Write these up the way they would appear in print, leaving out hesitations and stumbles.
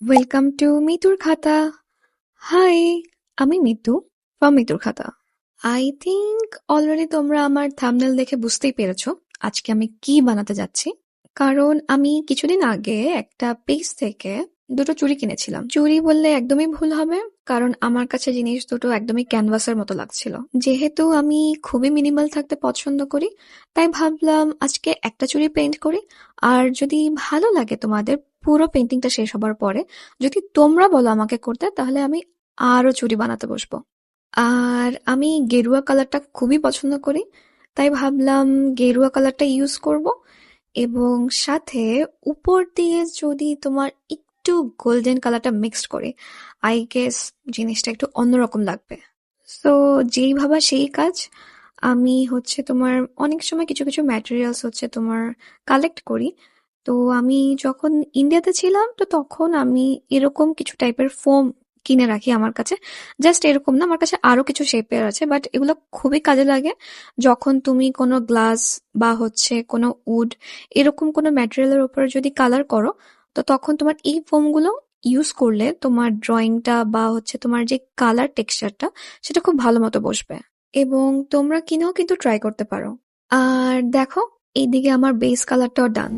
Welcome to মিতুর খাতা। High, আমি Mitu from মিতুর খাতা। আই থিংক অলরেডি তোমরা আমার থাম্বনেল দেখে বুঝতেই পেরেছো আজকে আমি কি বানাতে যাচ্ছি। কারণ আমি কিছুদিন আগে একটা পেজ থেকে দুটো চুড়ি কিনেছিলাম। চুড়ি বললে একদমই ভুল হবে, কারণ আমার কাছে জিনিস দুটো একদমই ক্যানভাসের মতো লাগছিল। যেহেতু আমি খুবই মিনিমাল থাকতে পছন্দ করি, তাই ভাবলাম আজকে একটা চুড়ি পেইন্ট করি। আর যদি ভালো লাগে তোমাদের, পুরো পেন্টিংটা শেষ হবার পরে যদি তোমরা বলো আমাকে করতে, তাহলে আমি আরো চুড়ি বানাতে বসবো। আর আমি গেরুয়া কালারটা খুবই পছন্দ করি, তাই ভাবলাম গেরুয়া কালারটা ইউজ করব। এবং সাথে উপর দিয়ে যদি তোমার একটু গোল্ডেন কালারটা মিক্সড করে, আই গেস জিনিসটা একটু অন্যরকম লাগবে। সো যেই ভাবা সেই কাজ। আমি হচ্ছে তোমার অনেক সময় কিছু কিছু ম্যাটেরিয়ালস হচ্ছে তোমার কালেক্ট করি। তো আমি যখন ইন্ডিয়াতে ছিলাম, তো তখন আমি এরকম কিছু টাইপের ফোম কিনে রাখি আমার কাছে। জাস্ট এরকম না, আমার কাছে আরো কিছু শেপের আছে, বাট এগুলো খুবই কাজে লাগে যখন তুমি কোনো গ্লাস বা হচ্ছে কোনো উড, এরকম কোনো ম্যাটেরিয়ালের উপরে যদি কালার করো। তো তখন তোমার এই ফোমগুলো ইউজ করলে তোমার ড্রয়িংটা বা হচ্ছে তোমার যে কালার টেক্সচারটা, সেটা খুব ভালো মতো বসবে। এবং তোমরা কিনেও কিন্তু ট্রাই করতে পারো। আর দেখো, এইদিকে আমার বেস কালারটাও ডান।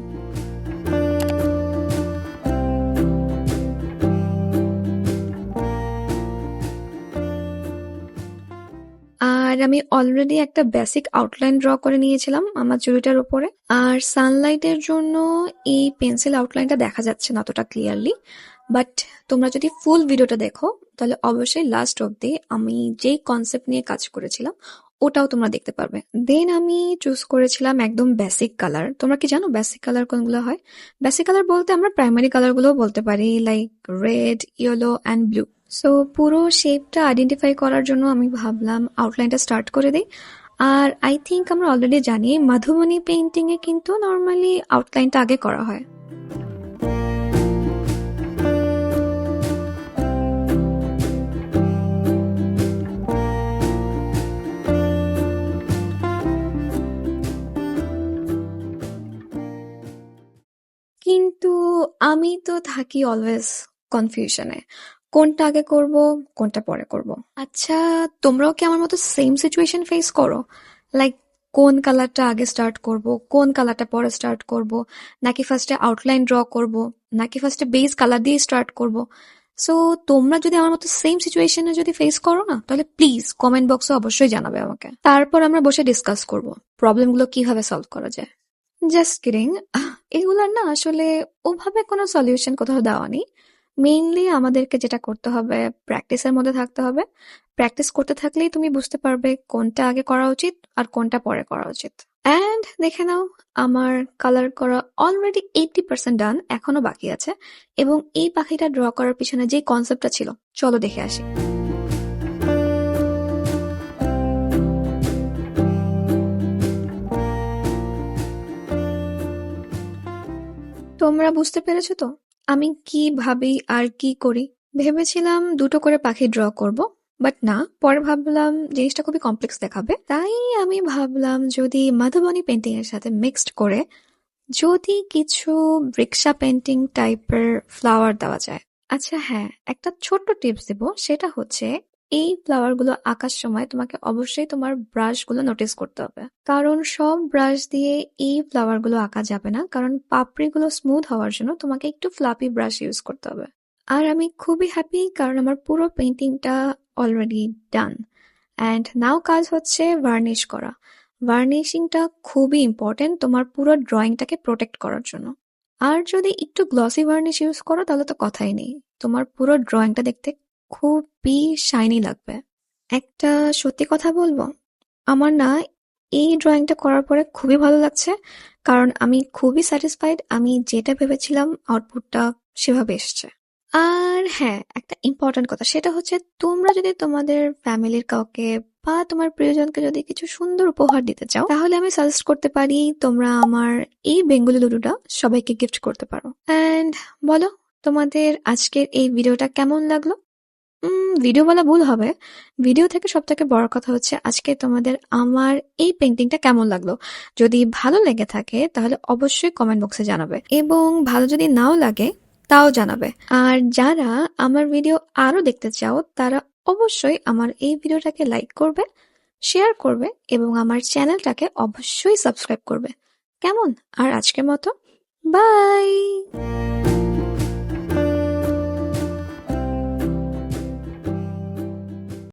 আর আমি অলরেডি একটা বেসিক আউটলাইন ড্র করে নিয়েছিলাম আমার চুড়িটার উপরে। আর সানলাইটের জন্য এই পেন্সিল আউটলাইনটা দেখা যাচ্ছে না অতটা ক্লিয়ারলি, বাট তোমরা যদি ফুল ভিডিওটা দেখো, তাহলে অবশ্যই লাস্ট অব্দি আমি যেই কনসেপ্ট নিয়ে কাজ করেছিলাম ওটাও তোমরা দেখতে পারবে। দেন আমি চুজ করেছিলাম একদম বেসিক কালার। তোমরা কি জানো বেসিক কালার কোনগুলো হয়? বেসিক কালার বলতে আমরা প্রাইমারি কালারগুলোও বলতে পারি, like red, yellow and blue. So পুরো শেপটা আইডেন্টিফাই করার জন্য আমি ভাবলাম আউটলাইনটা স্টার্ট করে দিই। আর আই থিংক আমরা অলরেডি জানি মধুবনী পেইন্টিং এ কিন্তু নর্মালি আউটলাইনটা আগে করা হয়। কিন্তু আমি তো থাকি অলওয়েজ কনফিউশনে, কোনটা আগে করব কোনটা পরে করব। আচ্ছা, তোমরাও কি আমার মতো সেম সিচুয়েশন ফেস করো? লাইক কোন কালারটা আগে স্টার্ট করব, কোন কালারটা পরে স্টার্ট করব, নাকি ফার্স্টে আউটলাইন ড্র করব, নাকি ফার্স্টে বেস কালার দিয়ে স্টার্ট করব? সো তোমরা যদি আমার মতো সেম সিচুয়েশনে যদি ফেস করো না, তাহলে প্লিজ কমেন্ট বক্সে অবশ্যই জানাবে আমাকে। তারপর আমরা বসে ডিসকাস করব প্রবলেমগুলো কিভাবে সলভ করা যায়। Just kidding. এগুলার না আসলে ওভাবে কোনো সলিউশন কোথাও দেওয়া নেই। মেইনলি আমাদেরকে যেটা করতে হবে, প্র্যাকটিসের মধ্যে থাকতে হবে। প্র্যাকটিস করতে থাকলেই তুমি বুঝতে পারবে কোনটা আগে করা উচিত আর কোনটা পরে করা উচিত। অ্যান্ড দেখে নাও, আমার কালার করা অলরেডি 80% ডান, এখনো বাকি আছে। এবং এই পাখিটা ড্র করার পিছনে যে কনসেপ্টটা ছিল, চলো দেখে আসি। তোমরা বুঝতে পেরেছো তো আমি কি ভাবি আর কি করি? ভেবেছিলাম দুটো করে পাখি ড্র করব, বাট না, পরে ভাবলাম জিনিসটা খুবই কমপ্লেক্স দেখাবে, তাই আমি ভাবলাম যদি মধুবনী পেন্টিং এর সাথে মিক্সড করে যদি কিছু রিক্সা পেন্টিং টাইপের ফ্লাওয়ার দেওয়া যায়। আচ্ছা হ্যাঁ, একটা ছোট্ট টিপস দেব, সেটা হচ্ছে এই ফ্লাওয়ার গুলো আঁকার সময় তোমাকে অবশ্যই তোমার ব্রাশ গুলো নোটিস করতে হবে, কারণ সব ব্রাশ দিয়ে এই ফ্লাওয়ার গুলো আঁকা যাবে না, কারণ পাপড়ি গুলো স্মুথ হওয়ার জন্য তোমাকে একটু ফ্লাপি ব্রাশ ইউজ করতে হবে। আর আমি খুবই হ্যাপি, কারণ আমার পুরো পেন্টিংটা অলরেডি ডান। অ্যান্ড নাও কাজ হচ্ছে ভার্নিশ করা। ভার্নিশিংটা খুবই ইম্পর্টেন্ট তোমার পুরো ড্রয়িংটাকে প্রোটেক্ট করার জন্য। আর যদি একটু গ্লসি ভার্নিশ ইউজ করো তাহলে তো কথাই নেই, তোমার পুরো ড্রয়িংটা দেখতে খুবই শাইনি লাগবে। একটা সত্যি কথা বলবো, আমার না এই ড্রয়িংটা করার পরে খুবই ভালো লাগছে, কারণ আমি খুবই স্যাটিসফাইড। আমি যেটা ভেবেছিলাম আউটপুটটা সেভাবে এসছে। আর হ্যাঁ, একটা ইম্পর্ট্যান্ট কথা, সেটা হচ্ছে তোমরা যদি তোমাদের ফ্যামিলির কাউকে বা তোমার প্রিয়জনকে যদি কিছু সুন্দর উপহার দিতে চাও, তাহলে আমি সাজেস্ট করতে পারি তোমরা আমার এই বেঙ্গলি লুডোটা সবাইকে গিফট করতে পারো। অ্যান্ড বলো, তোমাদের আজকের এই ভিডিওটা কেমন লাগলো? ভিডিও বলা ভুল হবে, ভিডিও থেকে সব থেকে বড় কথা হচ্ছে আজকে তোমাদের আমার এই পেন্টিংটা কেমন লাগলো। যদি ভালো লেগে থাকে তাহলে অবশ্যই কমেন্ট বক্সে জানাবে, এবং ভালো যদি নাও লাগে তাও জানাবে। আর যারা আমার ভিডিও আরো দেখতে চাও তারা অবশ্যই আমার এই ভিডিওটাকে লাইক করবে, শেয়ার করবে এবং আমার চ্যানেলটাকে অবশ্যই সাবস্ক্রাইব করবে। কেমন? আর আজকের মতো বাই।